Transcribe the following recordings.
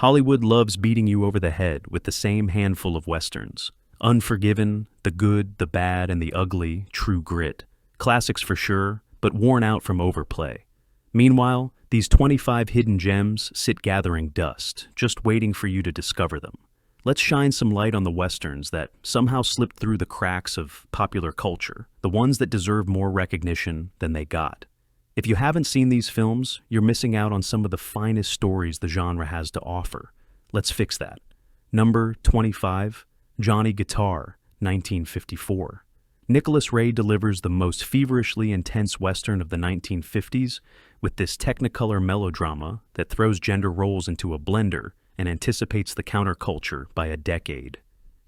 Hollywood loves beating you over the head with the same handful of westerns. Unforgiven, The Good, the Bad, and the Ugly, True Grit. Classics for sure, but worn out from overplay. Meanwhile, these 25 hidden gems sit gathering dust, just waiting for you to discover them. Let's shine some light on the westerns that somehow slipped through the cracks of popular culture, the ones that deserve more recognition than they got. If you haven't seen these films, you're missing out on some of the finest stories the genre has to offer. Let's fix that. Number 25, Johnny Guitar, 1954. Nicholas Ray delivers the most feverishly intense western of the 1950s with this technicolor melodrama that throws gender roles into a blender and anticipates the counterculture by a decade.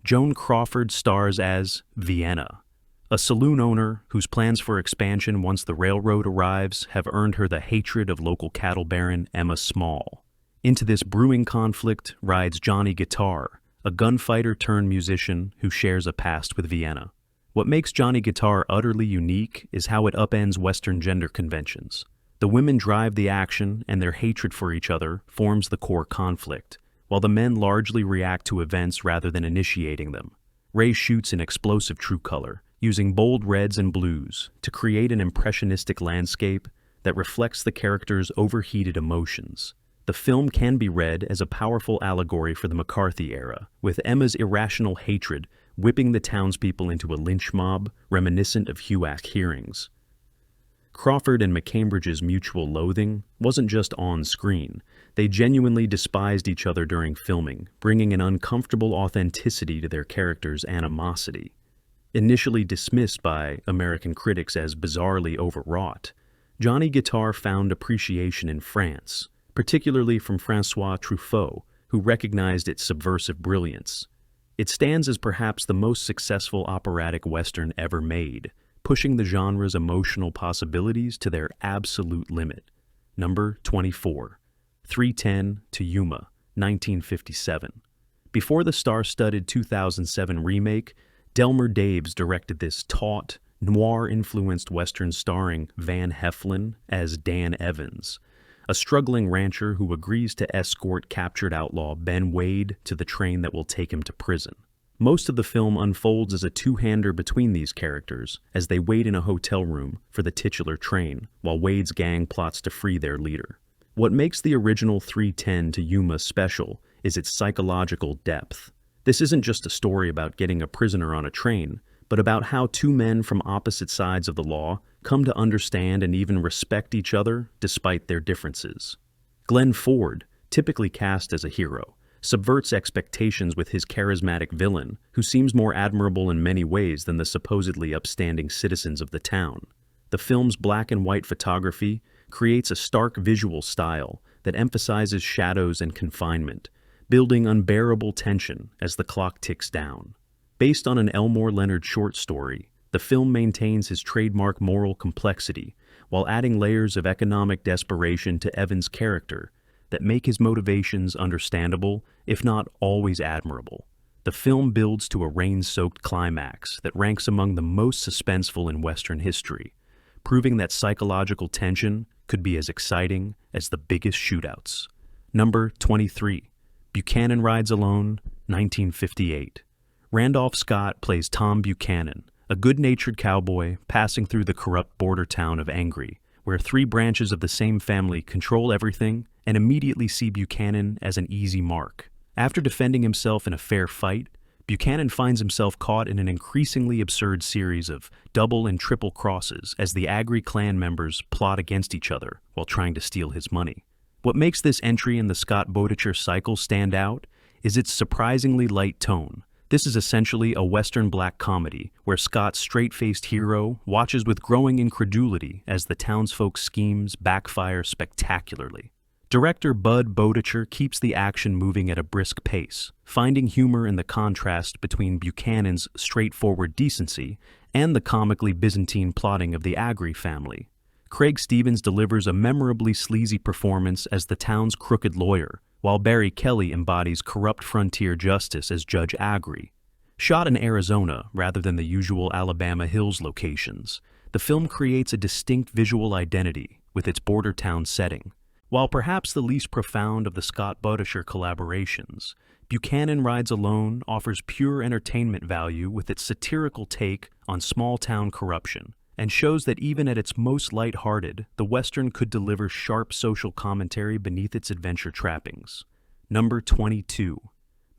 Joan Crawford stars as Vienna, a saloon owner whose plans for expansion once the railroad arrives have earned her the hatred of local cattle baron Emma Small. Into this brewing conflict rides Johnny Guitar, a gunfighter-turned-musician who shares a past with Vienna. What makes Johnny Guitar utterly unique is how it upends Western gender conventions. The women drive the action, and their hatred for each other forms the core conflict, while the men largely react to events rather than initiating them. Ray shoots in explosive true color, using bold reds and blues to create an impressionistic landscape that reflects the characters' overheated emotions. The film can be read as a powerful allegory for the McCarthy era, with Emma's irrational hatred whipping the townspeople into a lynch mob reminiscent of HUAC hearings. Crawford and McCambridge's mutual loathing wasn't just on screen. They genuinely despised each other during filming, bringing an uncomfortable authenticity to their characters' animosity. Initially dismissed by American critics as bizarrely overwrought, Johnny Guitar found appreciation in France, particularly from François Truffaut, who recognized its subversive brilliance. It stands as perhaps the most successful operatic western ever made, pushing the genre's emotional possibilities to their absolute limit. Number 24, 3:10 to Yuma, 1957. Before the star-studded 2007 remake, Delmer Daves directed this taut, noir-influenced western starring Van Heflin as Dan Evans, a struggling rancher who agrees to escort captured outlaw Ben Wade to the train that will take him to prison. Most of the film unfolds as a two-hander between these characters as they wait in a hotel room for the titular train, while Wade's gang plots to free their leader. What makes the original 3:10 to Yuma special is its psychological depth. This isn't just a story about getting a prisoner on a train, but about how two men from opposite sides of the law come to understand and even respect each other despite their differences. Glenn Ford, typically cast as a hero, subverts expectations with his charismatic villain, who seems more admirable in many ways than the supposedly upstanding citizens of the town. The film's black and white photography creates a stark visual style that emphasizes shadows and confinement, building unbearable tension as the clock ticks down. Based on an Elmore Leonard short story, the film maintains his trademark moral complexity while adding layers of economic desperation to Evans' character that make his motivations understandable, if not always admirable. The film builds to a rain-soaked climax that ranks among the most suspenseful in Western history, proving that psychological tension could be as exciting as the biggest shootouts. Number 23, Buchanan Rides Alone, 1958. Randolph Scott plays Tom Buchanan, a good-natured cowboy passing through the corrupt border town of Angry, where three branches of the same family control everything and immediately see Buchanan as an easy mark. After defending himself in a fair fight, Buchanan finds himself caught in an increasingly absurd series of double and triple crosses as the Agri clan members plot against each other while trying to steal his money. What makes this entry in the Scott Bowditcher cycle stand out is its surprisingly light tone. This is essentially a Western black comedy where Scott's straight-faced hero watches with growing incredulity as the townsfolk's schemes backfire spectacularly. Director Bud Bowditcher keeps the action moving at a brisk pace, finding humor in the contrast between Buchanan's straightforward decency and the comically Byzantine plotting of the Agri family. Craig Stevens delivers a memorably sleazy performance as the town's crooked lawyer, while Barry Kelly embodies corrupt frontier justice as Judge Agri. Shot in Arizona rather than the usual Alabama Hills locations, the film creates a distinct visual identity with its border town setting. While perhaps the least profound of the Scott Buttisher collaborations, Buchanan Rides Alone offers pure entertainment value with its satirical take on small-town corruption, and shows that even at its most light-hearted, the Western could deliver sharp social commentary beneath its adventure trappings. Number 22.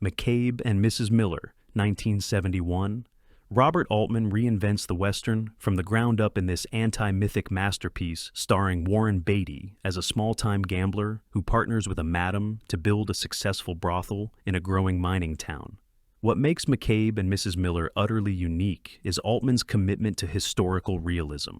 McCabe and Mrs Miller, 1971. Robert Altman reinvents the Western from the ground up in this anti-mythic masterpiece starring Warren Beatty as a small-time gambler who partners with a madam to build a successful brothel in a growing mining town. What makes McCabe and Mrs Miller utterly unique is Altman's commitment to historical realism.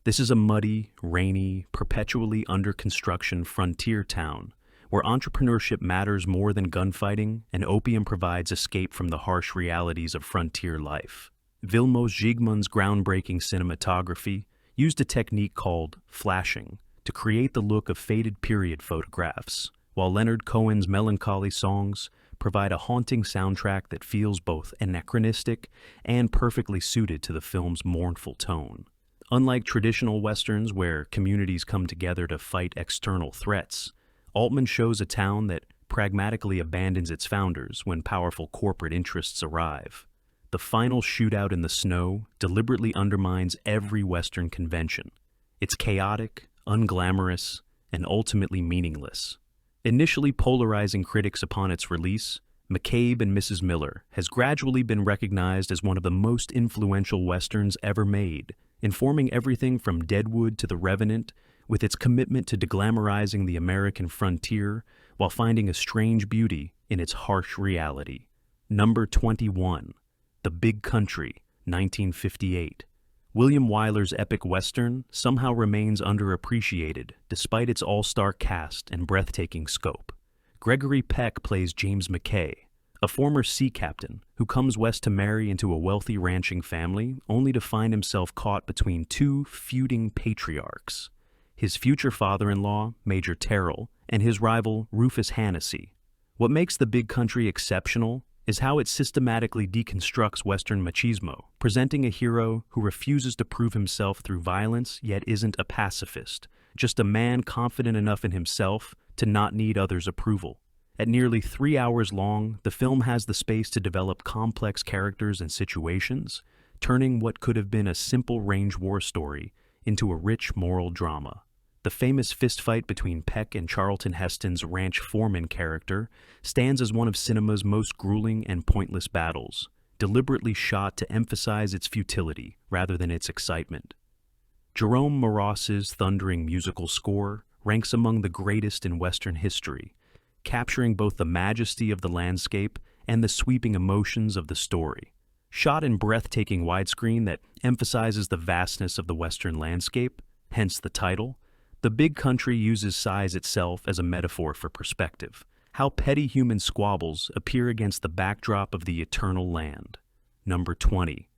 This is a muddy, rainy, perpetually under construction frontier town where entrepreneurship matters more than gunfighting and opium provides escape from the harsh realities of frontier life. Vilmos Zsigmond's groundbreaking cinematography used a technique called flashing to create the look of faded period photographs, while Leonard Cohen's melancholy songs provide a haunting soundtrack that feels both anachronistic and perfectly suited to the film's mournful tone. Unlike traditional westerns where communities come together to fight external threats, Altman shows a town that pragmatically abandons its founders when powerful corporate interests arrive. The final shootout in the snow deliberately undermines every Western convention. It's chaotic, unglamorous, and ultimately meaningless. Initially polarizing critics upon its release, McCabe and Mrs Miller has gradually been recognized as one of the most influential Westerns ever made, informing everything from Deadwood to The Revenant, with its commitment to deglamorizing the American frontier while finding a strange beauty in its harsh reality. Number 21. The Big Country, 1958. William Wyler's epic Western somehow remains underappreciated despite its all-star cast and breathtaking scope. Gregory Peck plays James McKay, a former sea captain who comes west to marry into a wealthy ranching family only to find himself caught between two feuding patriarchs, his future father-in-law, Major Terrell, and his rival, Rufus Hannessy. What makes The Big Country exceptional is how it systematically deconstructs Western machismo, presenting a hero who refuses to prove himself through violence yet isn't a pacifist, just a man confident enough in himself to not need others' approval. At nearly 3 hours long, the film has the space to develop complex characters and situations, turning what could have been a simple range war story into a rich moral drama. The famous fistfight between Peck and Charlton Heston's ranch foreman character stands as one of cinema's most grueling and pointless battles, deliberately shot to emphasize its futility rather than its excitement. Jerome Morose's thundering musical score ranks among the greatest in Western history, capturing both the majesty of the landscape and the sweeping emotions of the story. Shot in breathtaking widescreen that emphasizes the vastness of the Western landscape, hence the title, The Big Country uses size itself as a metaphor for perspective, how petty human squabbles appear against the backdrop of the eternal land. Number 20.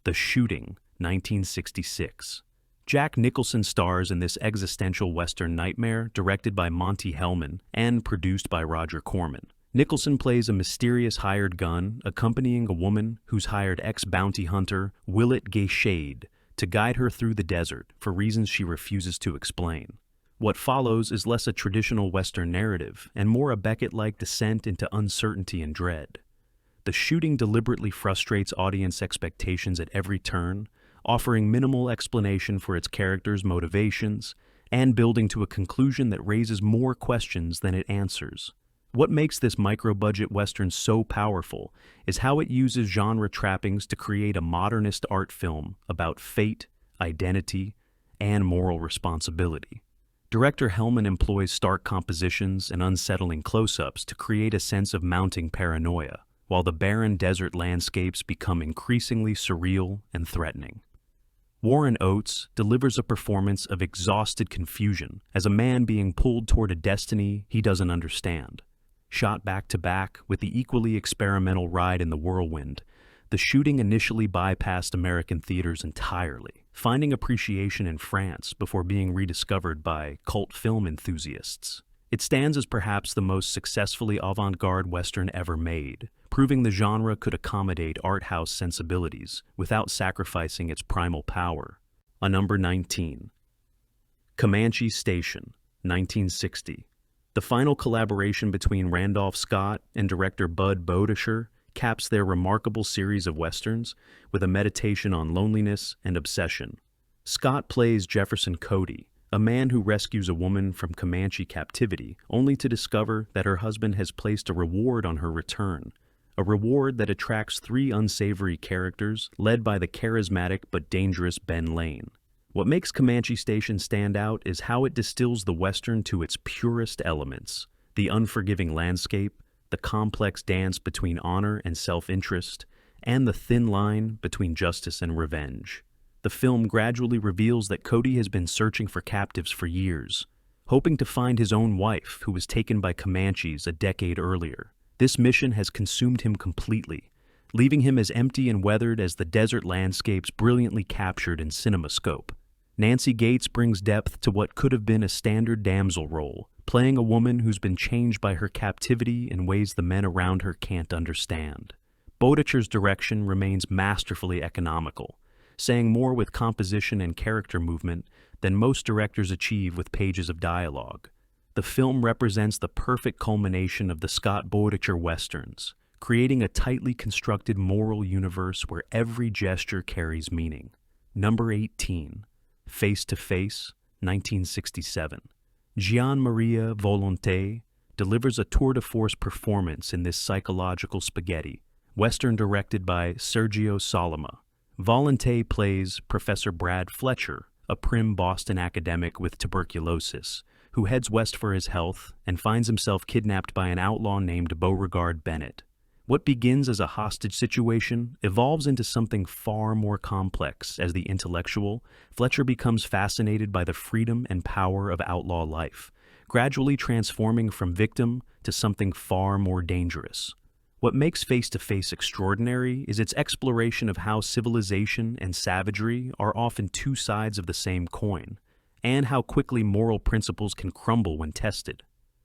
The Shooting, 1966. Jack Nicholson stars in this existential Western nightmare directed by Monte Hellman and produced by Roger Corman. Nicholson plays a mysterious hired gun accompanying a woman who's hired ex-bounty hunter Willett Gayshade to guide her through the desert for reasons she refuses to explain. What follows is less a traditional Western narrative and more a Beckett-like descent into uncertainty and dread. The Shooting deliberately frustrates audience expectations at every turn, offering minimal explanation for its characters' motivations and building to a conclusion that raises more questions than it answers. What makes this micro-budget Western so powerful is how it uses genre trappings to create a modernist art film about fate, identity, and moral responsibility. Director Hellman employs stark compositions and unsettling close-ups to create a sense of mounting paranoia, while the barren desert landscapes become increasingly surreal and threatening. Warren Oates delivers a performance of exhausted confusion as a man being pulled toward a destiny he doesn't understand. Shot back-to-back with the equally experimental Ride in the Whirlwind, The Shooting initially bypassed American theaters entirely, finding appreciation in France before being rediscovered by cult film enthusiasts. It stands as perhaps the most successfully avant-garde Western ever made, proving the genre could accommodate art house sensibilities without sacrificing its primal power. Number 19. Comanche Station, 1960. The final collaboration between Randolph Scott and director Bud Bodisher caps their remarkable series of westerns with a meditation on loneliness and obsession. Scott plays Jefferson Cody, a man who rescues a woman from Comanche captivity, only to discover that her husband has placed a reward on her return, a reward that attracts three unsavory characters led by the charismatic but dangerous Ben Lane. What makes Comanche Station stand out is how it distills the Western to its purest elements: the unforgiving landscape, the complex dance between honor and self-interest, and the thin line between justice and revenge. The film gradually reveals that Cody has been searching for captives for years, hoping to find his own wife who was taken by Comanches a decade earlier. This mission has consumed him completely, leaving him as empty and weathered as the desert landscapes brilliantly captured in CinemaScope. Nancy Gates brings depth to what could have been a standard damsel role, playing a woman who's been changed by her captivity in ways the men around her can't understand. Bodischer's direction remains masterfully economical, saying more with composition and character movement than most directors achieve with pages of dialogue. The film represents the perfect culmination of the Scott Bodischer westerns, creating a tightly constructed moral universe where every gesture carries meaning. Number 18. Face to Face, 1967. Gian Maria Volonté delivers a tour-de-force performance in this psychological spaghetti, western directed by Sergio Solima. Volonté plays Professor Brad Fletcher, a prim Boston academic with tuberculosis, who heads west for his health and finds himself kidnapped by an outlaw named Beauregard Bennett. What begins as a hostage situation evolves into something far more complex as the intellectual, Fletcher becomes fascinated by the freedom and power of outlaw life, gradually transforming from victim to something far more dangerous. What makes Face to Face extraordinary is its exploration of how civilization and savagery are often two sides of the same coin, and how quickly moral principles can crumble when tested.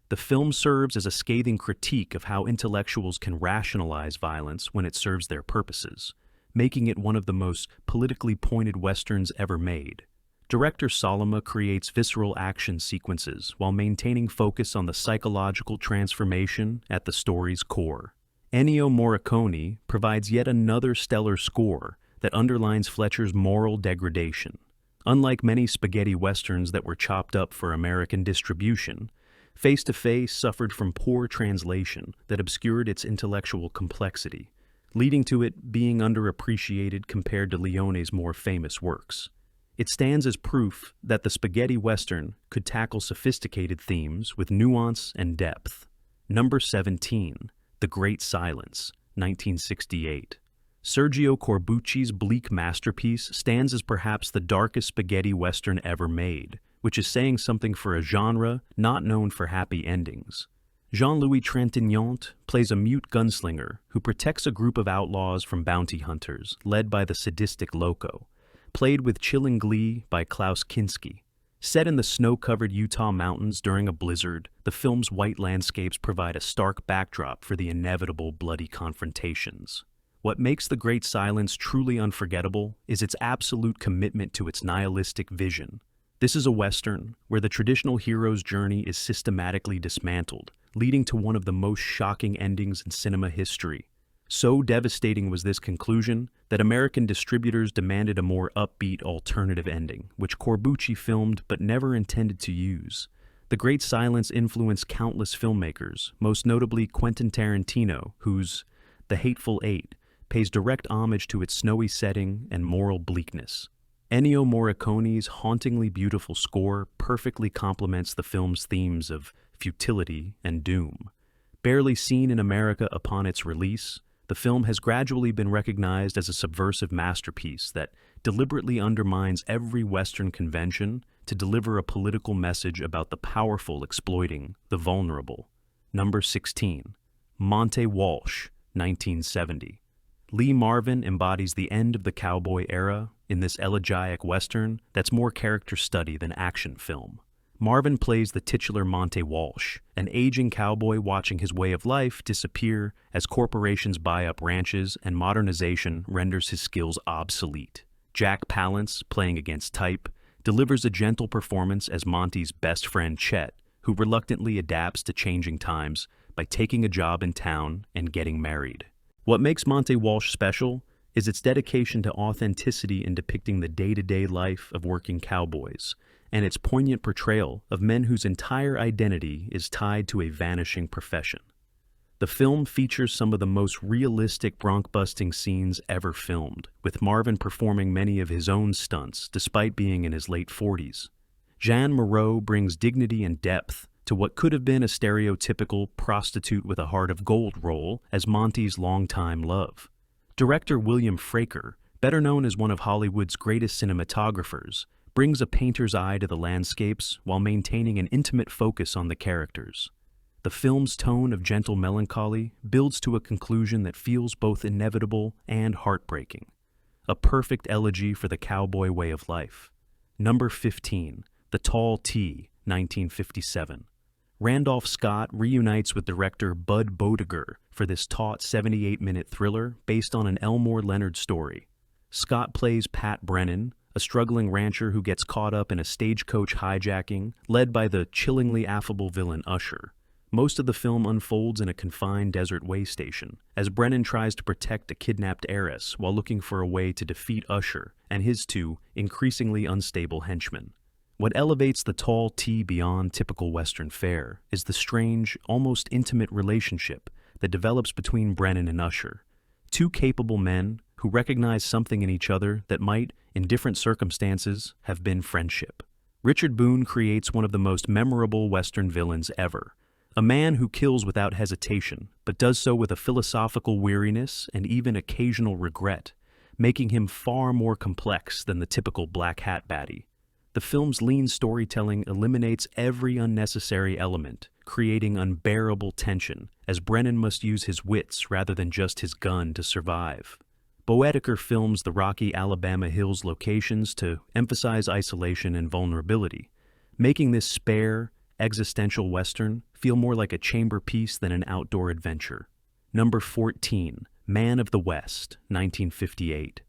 The film serves as a scathing critique of how intellectuals can rationalize violence when it serves their purposes, making it one of the most politically pointed westerns ever made. Director Solima creates visceral action sequences while maintaining focus on the psychological transformation at the story's core. Ennio Morricone provides yet another stellar score that underlines Fletcher's moral degradation. Unlike many spaghetti westerns that were chopped up for American distribution, Face to Face suffered from poor translation that obscured its intellectual complexity, leading to it being underappreciated compared to Leone's more famous works. It stands as proof that the spaghetti western could tackle sophisticated themes with nuance and depth. Number 17. The Great Silence, 1968. Sergio Corbucci's bleak masterpiece stands as perhaps the darkest spaghetti western ever made, which is saying something for a genre not known for happy endings. Jean-Louis Trintignant plays a mute gunslinger who protects a group of outlaws from bounty hunters, led by the sadistic Loco, played with chilling glee by Klaus Kinski. Set in the snow-covered Utah mountains during a blizzard, the film's white landscapes provide a stark backdrop for the inevitable bloody confrontations. What makes The Great Silence truly unforgettable is its absolute commitment to its nihilistic vision. This is a western where the traditional hero's journey is systematically dismantled, leading to one of the most shocking endings in cinema history. So devastating was this conclusion that American distributors demanded a more upbeat alternative ending, which Corbucci filmed but never intended to use. The Great Silence influenced countless filmmakers, most notably Quentin Tarantino, whose The Hateful Eight pays direct homage to its snowy setting and moral bleakness. Ennio Morricone's hauntingly beautiful score perfectly complements the film's themes of futility and doom. Barely seen in America upon its release, the film has gradually been recognized as a subversive masterpiece that deliberately undermines every Western convention to deliver a political message about the powerful exploiting the vulnerable. Number 16. Monte Walsh, 1970. Lee Marvin embodies the end of the cowboy era in this elegiac Western that's more character study than action film. Marvin plays the titular Monte Walsh, an aging cowboy watching his way of life disappear as corporations buy up ranches and modernization renders his skills obsolete. Jack Palance, playing against type, delivers a gentle performance as Monte's best friend Chet, who reluctantly adapts to changing times by taking a job in town and getting married. What makes Monte Walsh special is its dedication to authenticity in depicting the day-to-day life of working cowboys, and its poignant portrayal of men whose entire identity is tied to a vanishing profession. The film features some of the most realistic bronc-busting scenes ever filmed, with Marvin performing many of his own stunts despite being in his late 40s. Jeanne Moreau brings dignity and depth to what could have been a stereotypical prostitute with a heart of gold role as Monte's longtime love. Director William Fraker, better known as one of Hollywood's greatest cinematographers, brings a painter's eye to the landscapes while maintaining an intimate focus on the characters. The film's tone of gentle melancholy builds to a conclusion that feels both inevitable and heartbreaking. A perfect elegy for the cowboy way of life. Number 15, The Tall T, 1957. Randolph Scott reunites with director Bud Bodiger for this taut 78-minute thriller based on an Elmore Leonard story. Scott plays Pat Brennan, a struggling rancher who gets caught up in a stagecoach hijacking led by the chillingly affable villain Usher. Most of the film unfolds in a confined desert way station, as Brennan tries to protect a kidnapped heiress while looking for a way to defeat Usher and his two increasingly unstable henchmen. What elevates The Tall T beyond typical Western fare is the strange, almost intimate relationship that develops between Brennan and Usher, two capable men who recognize something in each other that might, in different circumstances, have been friendship. Richard Boone creates one of the most memorable Western villains ever, a man who kills without hesitation, but does so with a philosophical weariness and even occasional regret, making him far more complex than the typical black hat baddie. The film's lean storytelling eliminates every unnecessary element, creating unbearable tension, as Brennan must use his wits rather than just his gun to survive. Boetticher films the rocky Alabama Hills locations to emphasize isolation and vulnerability, making this spare, existential Western feel more like a chamber piece than an outdoor adventure. Number 14, Man of the West, 1958.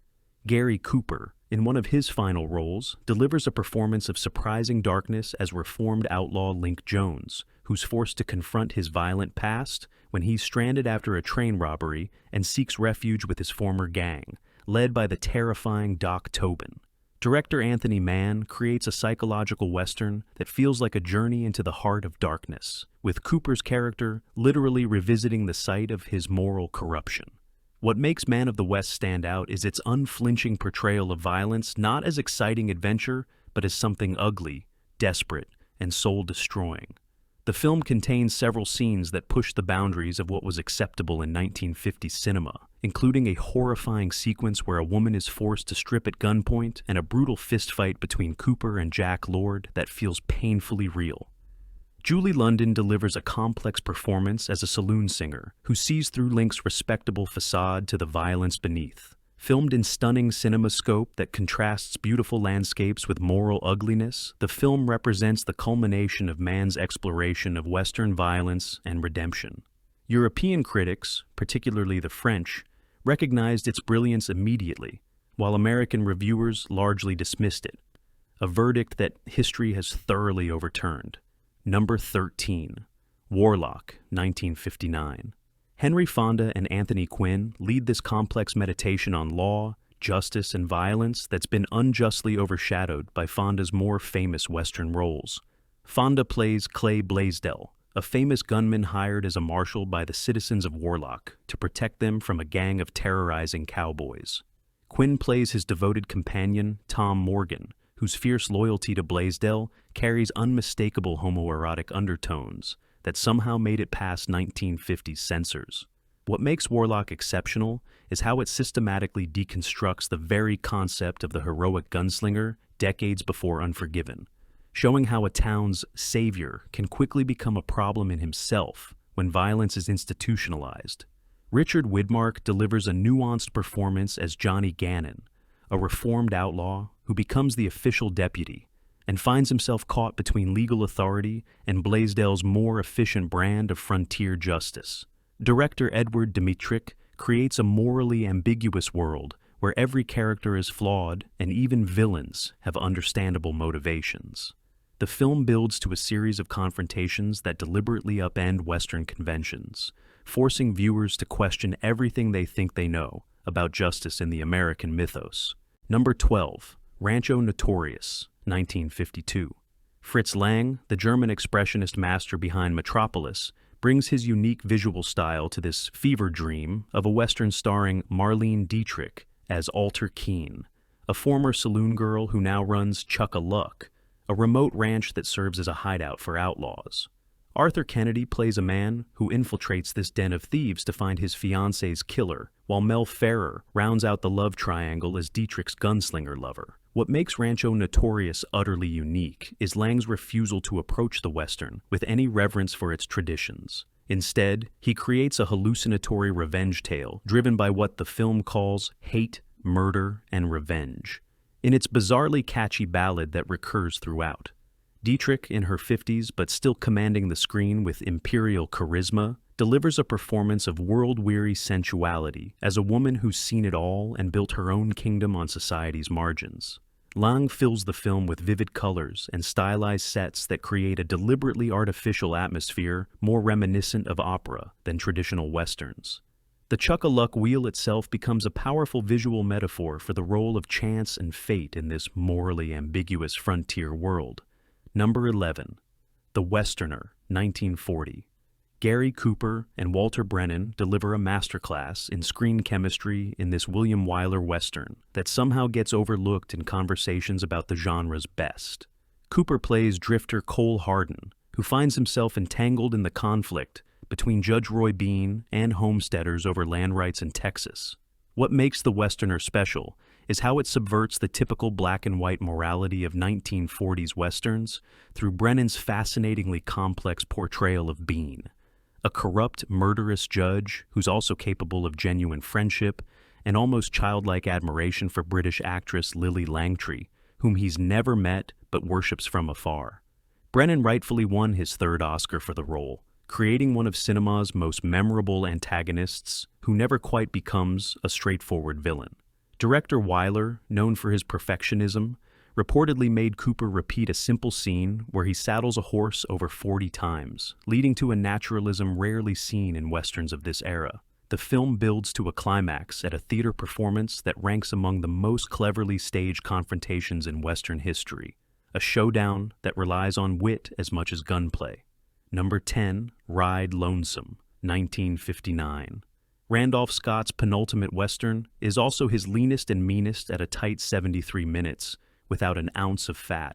Gary Cooper, in one of his final roles, delivers a performance of surprising darkness as reformed outlaw Link Jones, who's forced to confront his violent past when he's stranded after a train robbery and seeks refuge with his former gang, led by the terrifying Doc Tobin. Director Anthony Mann creates a psychological Western that feels like a journey into the heart of darkness, with Cooper's character literally revisiting the site of his moral corruption. What makes Man of the West stand out is its unflinching portrayal of violence not as exciting adventure, but as something ugly, desperate, and soul-destroying. The film contains several scenes that push the boundaries of what was acceptable in 1950s cinema, including a horrifying sequence where a woman is forced to strip at gunpoint and a brutal fistfight between Cooper and Jack Lord that feels painfully real. Julie London delivers a complex performance as a saloon singer who sees through Link's respectable facade to the violence beneath. Filmed in stunning cinemascope that contrasts beautiful landscapes with moral ugliness, the film represents the culmination of man's exploration of Western violence and redemption. European critics, particularly the French, recognized its brilliance immediately, while American reviewers largely dismissed it, a verdict that history has thoroughly overturned. Number 13, Warlock, 1959. Henry Fonda and Anthony Quinn lead this complex meditation on law, justice, and violence that's been unjustly overshadowed by Fonda's more famous Western roles. Fonda plays Clay Blaisdell, a famous gunman hired as a marshal by the citizens of Warlock to protect them from a gang of terrorizing cowboys. Quinn plays his devoted companion, Tom Morgan, whose fierce loyalty to Blaisdell carries unmistakable homoerotic undertones that somehow made it past 1950s censors. What makes Warlock exceptional is how it systematically deconstructs the very concept of the heroic gunslinger decades before Unforgiven, showing how a town's savior can quickly become a problem in himself when violence is institutionalized. Richard Widmark delivers a nuanced performance as Johnny Gannon, a reformed outlaw who becomes the official deputy and finds himself caught between legal authority and Blaisdell's more efficient brand of frontier justice. Director Edward Dmytryk creates a morally ambiguous world where every character is flawed and even villains have understandable motivations. The film builds to a series of confrontations that deliberately upend Western conventions, forcing viewers to question everything they think they know about justice in the American mythos. Number 12. Rancho Notorious, 1952. Fritz Lang, the German expressionist master behind Metropolis, brings his unique visual style to this fever dream of a Western starring Marlene Dietrich as Alter Keene, a former saloon girl who now runs Chuck-a-Luck, a remote ranch that serves as a hideout for outlaws. Arthur Kennedy plays a man who infiltrates this den of thieves to find his fiance's killer, while Mel Ferrer rounds out the love triangle as Dietrich's gunslinger lover. What makes Rancho Notorious utterly unique is Lang's refusal to approach the Western with any reverence for its traditions. Instead, he creates a hallucinatory revenge tale driven by what the film calls hate, murder, and revenge. In its bizarrely catchy ballad that recurs throughout, Dietrich, in her 50s but still commanding the screen with imperial charisma, delivers a performance of world-weary sensuality as a woman who's seen it all and built her own kingdom on society's margins. Lang fills the film with vivid colors and stylized sets that create a deliberately artificial atmosphere more reminiscent of opera than traditional westerns. The Chuck-a-Luck wheel itself becomes a powerful visual metaphor for the role of chance and fate in this morally ambiguous frontier world. Number 11. The Westerner, 1940. Gary Cooper and Walter Brennan deliver a masterclass in screen chemistry in this William Wyler Western that somehow gets overlooked in conversations about the genre's best. Cooper plays drifter Cole Hardin, who finds himself entangled in the conflict between Judge Roy Bean and homesteaders over land rights in Texas. What makes the Westerner special is how it subverts the typical black and white morality of 1940s Westerns through Brennan's fascinatingly complex portrayal of Bean, a corrupt, murderous judge who's also capable of genuine friendship and almost childlike admiration for British actress Lily Langtry, whom he's never met but worships from afar. Brennan rightfully won his third Oscar for the role, creating one of cinema's most memorable antagonists who never quite becomes a straightforward villain. Director Wyler, known for his perfectionism, reportedly made Cooper repeat a simple scene where he saddles a horse over 40 times, leading to a naturalism rarely seen in westerns of this era. The film builds to a climax at a theater performance that ranks among the most cleverly staged confrontations in Western history, a showdown that relies on wit as much as gunplay. Number 10, Ride Lonesome, 1959. Randolph Scott's penultimate Western is also his leanest and meanest at a tight 73 minutes, without an ounce of fat.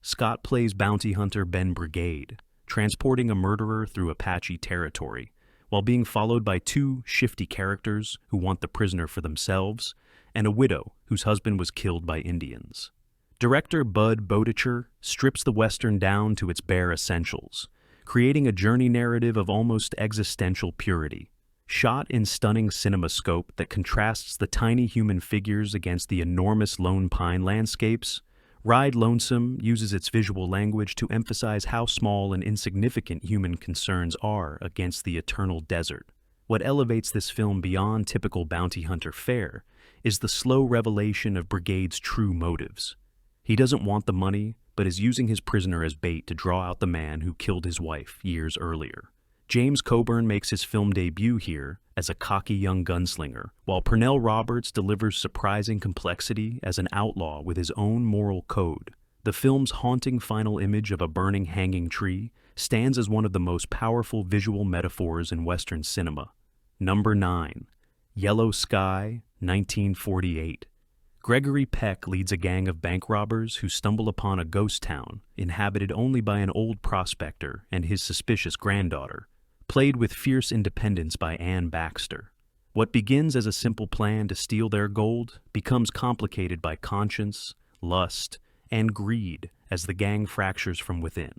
Scott plays bounty hunter Ben Brigade, transporting a murderer through Apache territory, while being followed by two shifty characters who want the prisoner for themselves, and a widow whose husband was killed by Indians. Director Bud Boetticher strips the Western down to its bare essentials, creating a journey narrative of almost existential purity. Shot in stunning cinemascope that contrasts the tiny human figures against the enormous lone pine landscapes, Ride Lonesome uses its visual language to emphasize how small and insignificant human concerns are against the eternal desert. What elevates this film beyond typical bounty hunter fare is the slow revelation of Brigade's true motives. He doesn't want the money, but is using his prisoner as bait to draw out the man who killed his wife years earlier. James Coburn makes his film debut here as a cocky young gunslinger, while Pernell Roberts delivers surprising complexity as an outlaw with his own moral code. The film's haunting final image of a burning hanging tree stands as one of the most powerful visual metaphors in Western cinema. Number 9. Yellow Sky, 1948. Gregory Peck leads a gang of bank robbers who stumble upon a ghost town inhabited only by an old prospector and his suspicious granddaughter, played with fierce independence by Ann Baxter. What begins as a simple plan to steal their gold becomes complicated by conscience, lust, and greed as the gang fractures from within.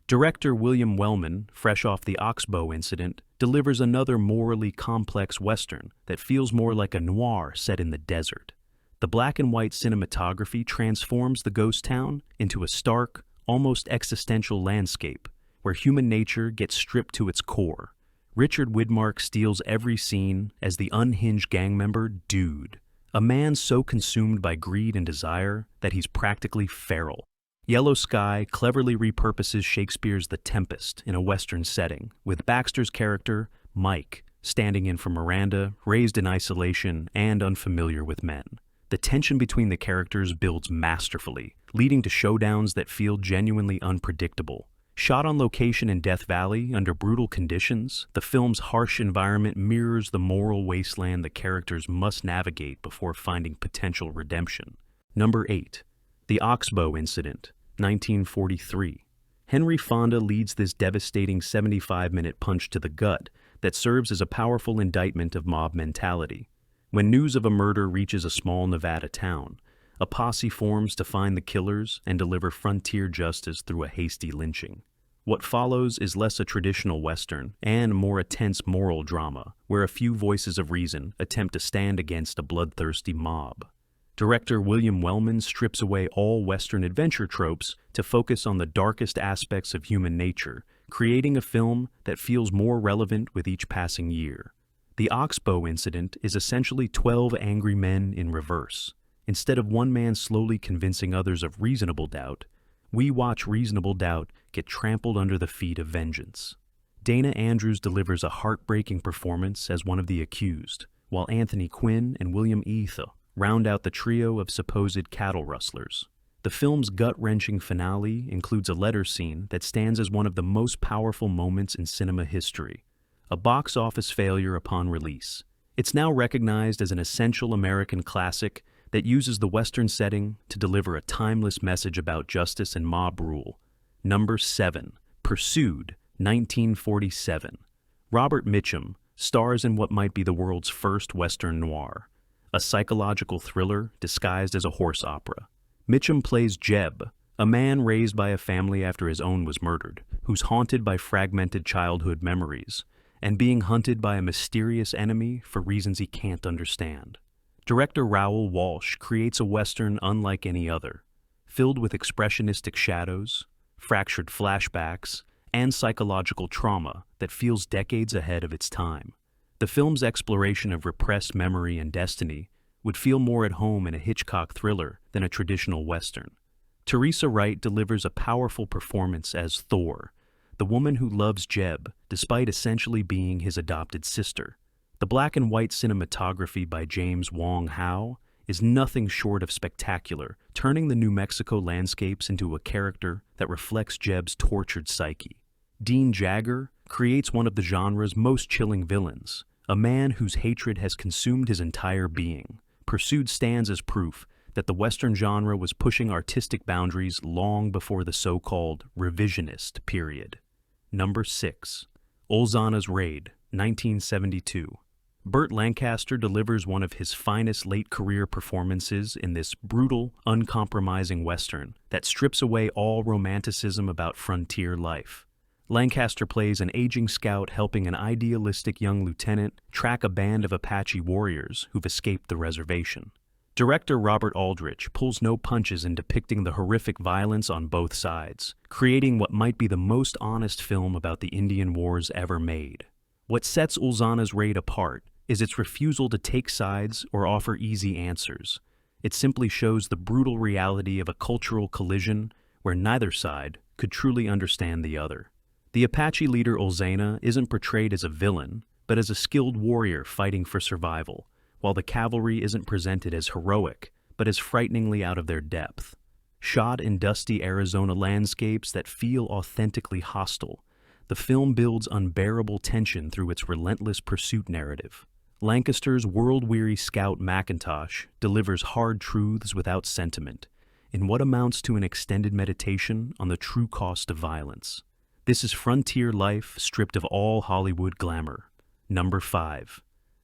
Director William Wellman, fresh off the Oxbow Incident, delivers another morally complex Western that feels more like a noir set in the desert. The black and white cinematography transforms the ghost town into a stark, almost existential landscape where human nature gets stripped to its core. Richard Widmark steals every scene as the unhinged gang member Dude, A man so consumed by greed and desire that he's practically feral. Yellow Sky cleverly repurposes Shakespeare's The Tempest in a Western setting, with Baxter's character, Mike, standing in for Miranda, raised in isolation and unfamiliar with men. The tension between the characters builds masterfully, leading to showdowns that feel genuinely unpredictable. Shot on location in Death Valley under brutal conditions, the film's harsh environment mirrors the moral wasteland the characters must navigate before finding potential redemption. Number 8. The Oxbow Incident, 1943. Henry Fonda leads this devastating 75-minute punch to the gut that serves as a powerful indictment of mob mentality. When news of a murder reaches a small Nevada town, a posse forms to find the killers and deliver frontier justice through a hasty lynching. What follows is less a traditional Western and more a tense moral drama, where a few voices of reason attempt to stand against a bloodthirsty mob. Director William Wellman strips away all Western adventure tropes to focus on the darkest aspects of human nature, creating a film that feels more relevant with each passing year. The Oxbow Incident is essentially 12 angry men in reverse. Instead of one man slowly convincing others of reasonable doubt, we watch reasonable doubt get trampled under the feet of vengeance. Dana Andrews delivers a heartbreaking performance as one of the accused, while Anthony Quinn and William Etha round out the trio of supposed cattle rustlers. The film's gut-wrenching finale includes a letter scene that stands as one of the most powerful moments in cinema history, a box office failure upon release. It's now recognized as an essential American classic that uses the Western setting to deliver a timeless message about justice and mob rule. Number 7. Pursued, 1947. Robert Mitchum stars in what might be the world's first Western noir, a psychological thriller disguised as a horse opera. Mitchum plays Jeb, a man raised by a family after his own was murdered, who's haunted by fragmented childhood memories and being hunted by a mysterious enemy for reasons he can't understand. Director Raoul Walsh creates a Western unlike any other, filled with expressionistic shadows, fractured flashbacks, and psychological trauma that feels decades ahead of its time. The film's exploration of repressed memory and destiny would feel more at home in a Hitchcock thriller than a traditional Western. Teresa Wright delivers a powerful performance as Thor, the woman who loves Jeb despite essentially being his adopted sister. The black and white cinematography by James Wong Howe is nothing short of spectacular, turning the New Mexico landscapes into a character that reflects Jeb's tortured psyche. Dean Jagger creates one of the genre's most chilling villains, a man whose hatred has consumed his entire being. Pursued stands as proof that the Western genre was pushing artistic boundaries long before the so-called revisionist period. Number 6. Ozanas Raid, 1972. Burt Lancaster delivers one of his finest late-career performances in this brutal, uncompromising Western that strips away all romanticism about frontier life. Lancaster plays an aging scout helping an idealistic young lieutenant track a band of Apache warriors who've escaped the reservation. Director Robert Aldrich pulls no punches in depicting the horrific violence on both sides, creating what might be the most honest film about the Indian Wars ever made. What sets Ozanas Raid apart is its refusal to take sides or offer easy answers. It simply shows the brutal reality of a cultural collision where neither side could truly understand the other. The Apache leader Ozana isn't portrayed as a villain, but as a skilled warrior fighting for survival, while the cavalry isn't presented as heroic, but as frighteningly out of their depth. Shot in dusty Arizona landscapes that feel authentically hostile, the film builds unbearable tension through its relentless pursuit narrative. Lancaster's world-weary scout McIntosh delivers hard truths without sentiment, in what amounts to an extended meditation on the true cost of violence. This is frontier life stripped of all Hollywood glamour. Number 5.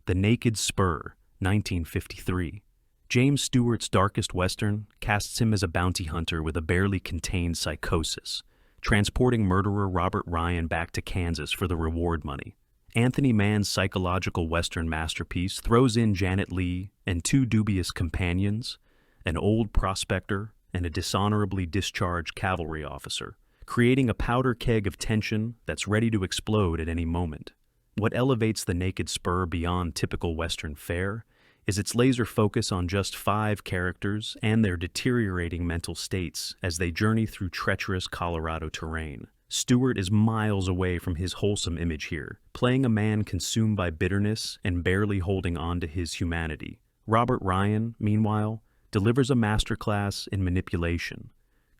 The Naked Spur, 1953. James Stewart's darkest Western casts him as a bounty hunter with a barely contained psychosis, transporting murderer Robert Ryan back to Kansas for the reward money. Anthony Mann's psychological Western masterpiece throws in Janet Leigh and two dubious companions, an old prospector and a dishonorably discharged cavalry officer, creating a powder keg of tension that's ready to explode at any moment. What elevates The Naked Spur beyond typical Western fare is its laser focus on just 5 characters and their deteriorating mental states as they journey through treacherous Colorado terrain. Stewart is miles away from his wholesome image here, playing a man consumed by bitterness and barely holding on to his humanity. Robert Ryan, meanwhile, delivers a masterclass in manipulation,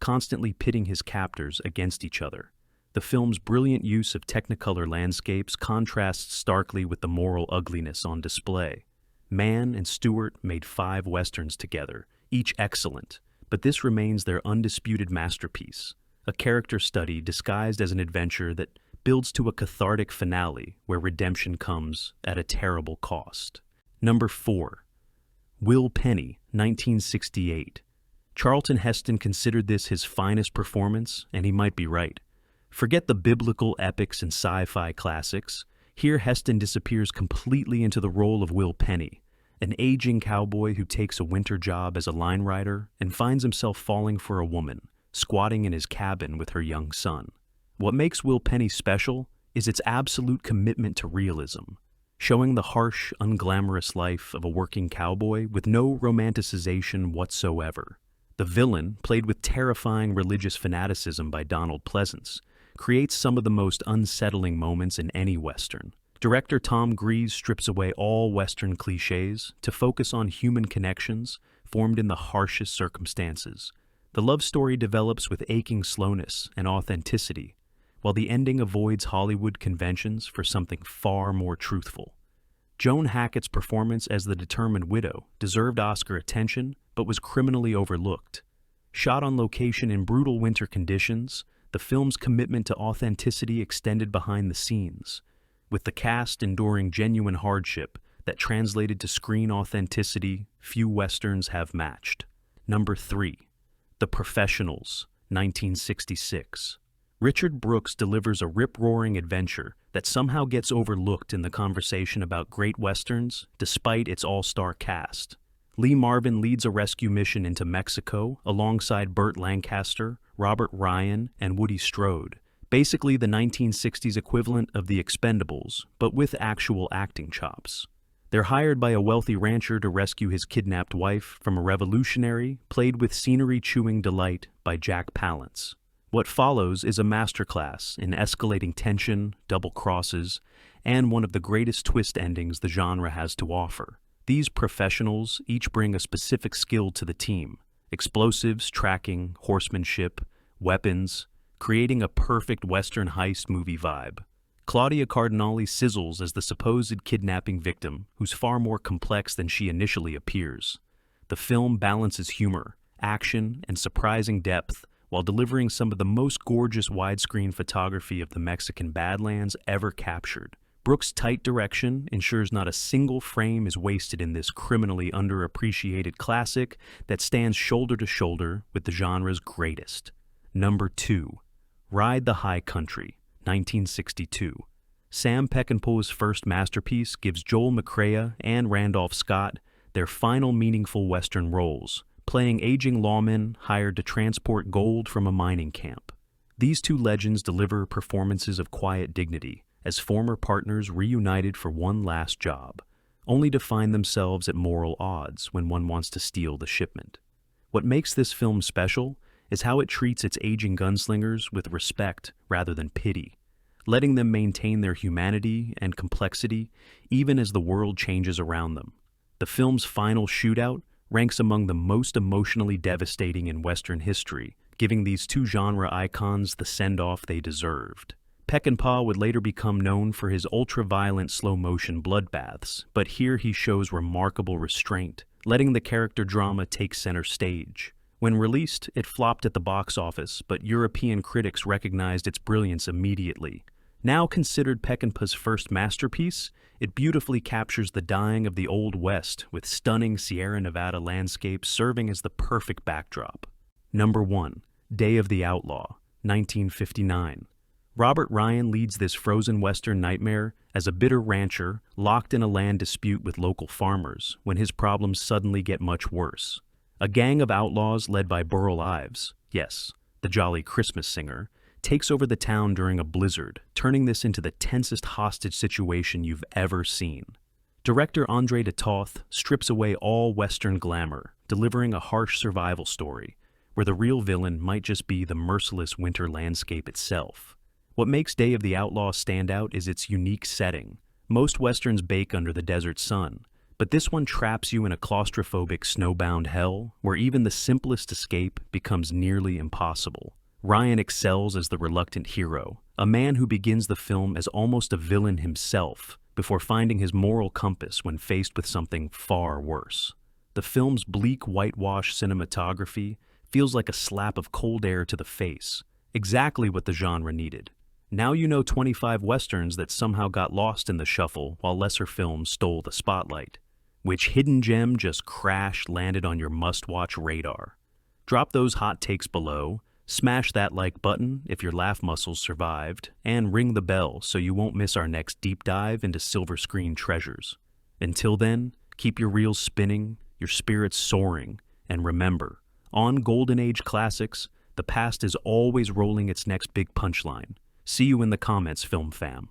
constantly pitting his captors against each other. The film's brilliant use of Technicolor landscapes contrasts starkly with the moral ugliness on display. Mann and Stewart made 5 westerns together, each excellent, but this remains their undisputed masterpiece, a character study disguised as an adventure that builds to a cathartic finale where redemption comes at a terrible cost. Number 4. Will Penny, 1968. Charlton Heston considered this his finest performance, and he might be right. Forget the biblical epics and sci-fi classics. Here Heston disappears completely into the role of Will Penny, an aging cowboy who takes a winter job as a line rider and finds himself falling for a woman, squatting in his cabin with her young son. What makes Will Penny special is its absolute commitment to realism, showing the harsh, unglamorous life of a working cowboy with no romanticization whatsoever. The villain, played with terrifying religious fanaticism by Donald Pleasance, creates some of the most unsettling moments in any Western. Director Tom Grease strips away all Western cliches to focus on human connections formed in the harshest circumstances. The love story develops with aching slowness and authenticity, while the ending avoids Hollywood conventions for something far more truthful. Joan Hackett's performance as the determined widow deserved Oscar attention, but was criminally overlooked. Shot on location in brutal winter conditions, the film's commitment to authenticity extended behind the scenes, with the cast enduring genuine hardship that translated to screen authenticity few Westerns have matched. Number 3. The Professionals, 1966. Richard Brooks delivers a rip-roaring adventure that somehow gets overlooked in the conversation about great Westerns, despite its all-star cast. Lee Marvin leads a rescue mission into Mexico alongside Burt Lancaster, Robert Ryan, and Woody Strode, basically the 1960s equivalent of The Expendables, but with actual acting chops. They're hired by a wealthy rancher to rescue his kidnapped wife from a revolutionary, played with scenery-chewing delight by Jack Palance. What follows is a masterclass in escalating tension, double crosses, and one of the greatest twist endings the genre has to offer. These professionals each bring a specific skill to the team: explosives, tracking, horsemanship, weapons, creating a perfect Western heist movie vibe. Claudia Cardinale sizzles as the supposed kidnapping victim, who's far more complex than she initially appears. The film balances humor, action, and surprising depth while delivering some of the most gorgeous widescreen photography of the Mexican Badlands ever captured. Brooks' tight direction ensures not a single frame is wasted in this criminally underappreciated classic that stands shoulder to shoulder with the genre's greatest. Number 2. Ride the High Country, 1962. Sam Peckinpah's first masterpiece gives Joel McCrea and Randolph Scott their final meaningful Western roles, playing aging lawmen hired to transport gold from a mining camp. These two legends deliver performances of quiet dignity as former partners reunited for one last job, only to find themselves at moral odds when one wants to steal the shipment. What makes this film special is how it treats its aging gunslingers with respect rather than pity, letting them maintain their humanity and complexity even as the world changes around them. The film's final shootout ranks among the most emotionally devastating in Western history, giving these two genre icons the send-off they deserved. Peckinpah would later become known for his ultra-violent slow-motion bloodbaths, but here he shows remarkable restraint, letting the character drama take center stage. When released, it flopped at the box office, but European critics recognized its brilliance immediately. Now considered Peckinpah's first masterpiece, it beautifully captures the dying of the Old West with stunning Sierra Nevada landscapes serving as the perfect backdrop. Number 1. Day of the Outlaw, 1959. Robert Ryan leads this frozen Western nightmare as a bitter rancher locked in a land dispute with local farmers when his problems suddenly get much worse. A gang of outlaws led by Burl Ives, yes, the jolly Christmas singer, takes over the town during a blizzard, turning this into the tensest hostage situation you've ever seen. Director Andre de Toth strips away all Western glamour, delivering a harsh survival story, where the real villain might just be the merciless winter landscape itself. What makes Day of the Outlaw stand out is its unique setting. Most Westerns bake under the desert sun, but this one traps you in a claustrophobic snowbound hell where even the simplest escape becomes nearly impossible. Ryan excels as the reluctant hero, a man who begins the film as almost a villain himself before finding his moral compass when faced with something far worse. The film's bleak whitewash cinematography feels like a slap of cold air to the face, exactly what the genre needed. Now you know 25 Westerns that somehow got lost in the shuffle while lesser films stole the spotlight. Which hidden gem just crash-landed on your must-watch radar? Drop those hot takes below, smash that like button if your laugh muscles survived, and ring the bell so you won't miss our next deep dive into silver screen treasures. Until then, keep your reels spinning, your spirits soaring, and remember, on Golden Age Classics, the past is always rolling its next big punchline. See you in the comments, film fam.